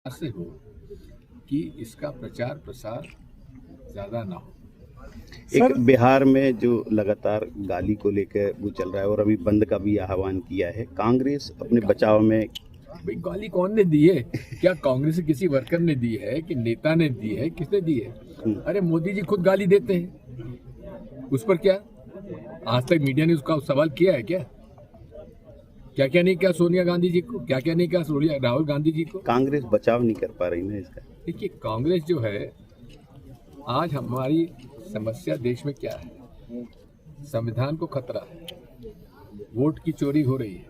से हो कि इसका प्रचार प्रसार ज़्यादा ना हो। एक बिहार में जो लगातार गाली को लेकर वो चल रहा है और अभी बंद का भी आह्वान किया है, कांग्रेस अपने बचाव में। भाई गाली कौन ने दी है? क्या कांग्रेस के किसी वर्कर ने दी है कि नेता ने दी है? किसने दी है? अरे मोदी जी खुद गाली देते हैं, उस पर क्या आज तक मीडिया ने उसका सवाल किया है? क्या क्या नहीं किया सोनिया गांधी जी को, क्या क्या नहीं किया राहुल गांधी जी को? कांग्रेस बचाव नहीं कर पा रही ना इसका। देखिए कांग्रेस जो है, आज हमारी समस्या देश में क्या है? संविधान को खतरा है, वोट की चोरी हो रही है,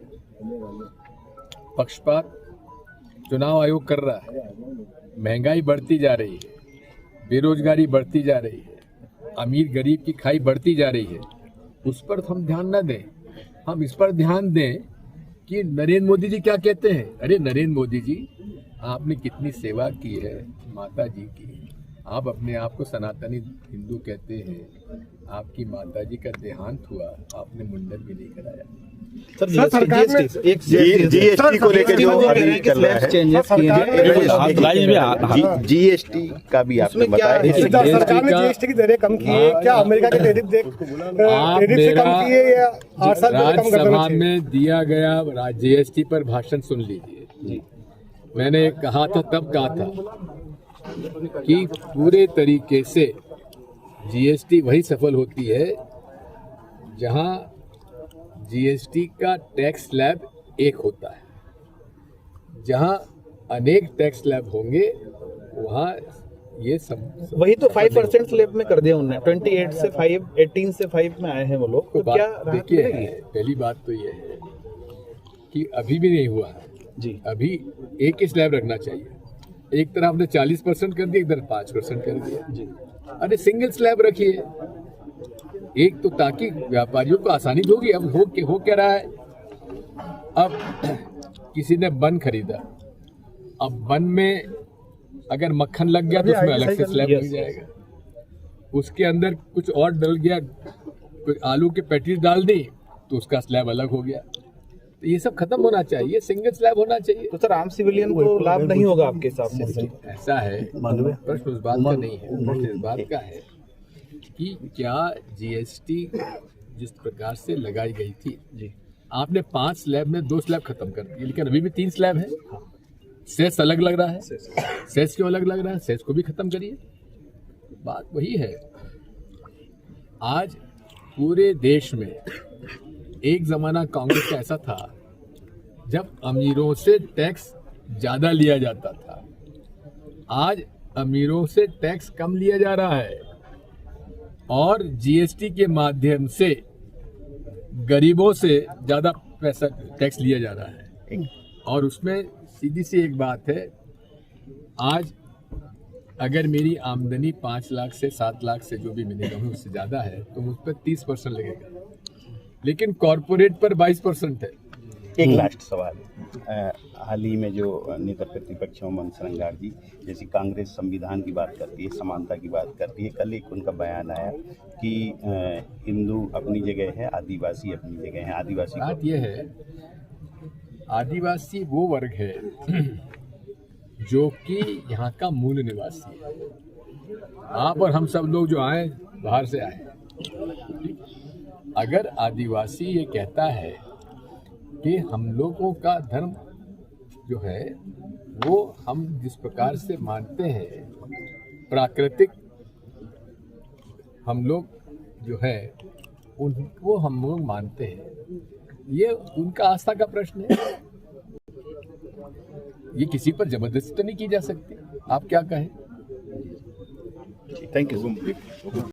पक्षपात चुनाव आयोग कर रहा है, महंगाई बढ़ती जा रही है, बेरोजगारी बढ़ती जा रही है, अमीर गरीब की खाई बढ़ती जा रही है। उस पर हम ध्यान न दें, हम इस पर ध्यान दें कि नरेंद्र मोदी जी क्या कहते हैं। अरे नरेंद्र मोदी जी, आपने कितनी सेवा की है माता जी की, आप अपने आप को सनातनी हिंदू कहते हैं, आपकी माता जी का देहांत हुआ, आपने मुंडन भी नहीं कराया। सर सरकार में जीएसटी को लेकर जो अभी चल रहा है, जीएसटी का भी आपने बताया। सरकार ने जीएसटी की दरें कम की है, क्या अमेरिका के टैरिफ से कम की है या 8 साल कम करना राज्यसभा चाहिए? में दिया गया जीएसटी पर भाषण सुन लीजिए। मैंने कहा था, तब कहा था कि पूरे तरीके से जीएसटी वही सफल होती है जहां जीएसटी का टैक्स स्लैब एक होता है। जहां अनेक टैक्स स्लैब होंगे वहां ये सब वही तो 5% स्लैब में कर दिया उन्होंने। 28 से 5, 18 से 5 में आए हैं वो लोग। तो क्या देखिए, पहली बात तो ये है कि अभी भी नहीं हुआ है जी, अभी एक ही स्लैब रखना चाहिए। एक तरफ आपने 40% कर दिया, एक तरफ 5% कर दिया जी। अरे सिंगल स्लैब रखिए एक तो, ताकि व्यापारियों को आसानी होगी। अब हो क्या रहा है, अब किसी ने बन खरीदा, अब बन में अगर मक्खन लग गया तो उसमें अलग से स्लैब लग जाएगा, उसके अंदर कुछ और डल गया, कोई आलू के पैटीज डाल दी तो उसका स्लैब अलग हो गया। तो ये सब खत्म होना चाहिए, सिंगल स्लैब होना चाहिए। तो सर आम सिविलियन को लाभ नहीं होगा आपके हिसाब से? ऐसा है, प्रश्न उस बात का नहीं है, प्रश्न इस बात का है कि क्या जीएसटी जिस प्रकार से लगाई गई थी जी, आपने 5 स्लैब में 2 स्लैब खत्म कर दिए, लेकिन अभी भी 3 स्लैब है। सेस अलग लग रहा है, सेस क्यों अलग लग रहा है? सेस को भी खत्म करिए। बात वही है। आज पूरे देश में एक जमाना कांग्रेस का ऐसा था जब अमीरों से टैक्स ज्यादा लिया जाता था, आज अमीरों से टैक्स कम लिया जा रहा है और जीएसटी के माध्यम से गरीबों से ज्यादा पैसा टैक्स लिया जा रहा है। और उसमें सीधी सी एक बात है, आज अगर मेरी आमदनी 5 लाख से 7 लाख से जो भी मिलेगा उससे ज्यादा है तो मुझ पर 30% लगेगा, लेकिन कॉर्पोरेट पर 22% है। एक लास्ट सवाल, हाल ही में जो नेता प्रतिपक्ष ममता श्रृंगार जी, जैसे कांग्रेस संविधान की बात करती है, समानता की बात करती है, कल एक उनका बयान आया कि हिंदू अपनी जगह है, आदिवासी अपनी जगह है। आदिवासी बात ये है, आदिवासी वो वर्ग है जो कि यहाँ का मूल निवासी है। आप और हम सब लोग जो आए बाहर से आए, अगर आदिवासी ये कहता है कि हम लोगों का धर्म जो है वो हम जिस प्रकार से मानते हैं, प्राकृतिक हम लोग जो है उनको हम लोग मानते हैं, ये उनका आस्था का प्रश्न है। ये किसी पर जबरदस्ती तो नहीं की जा सकती। आप क्या कहें? Thank you.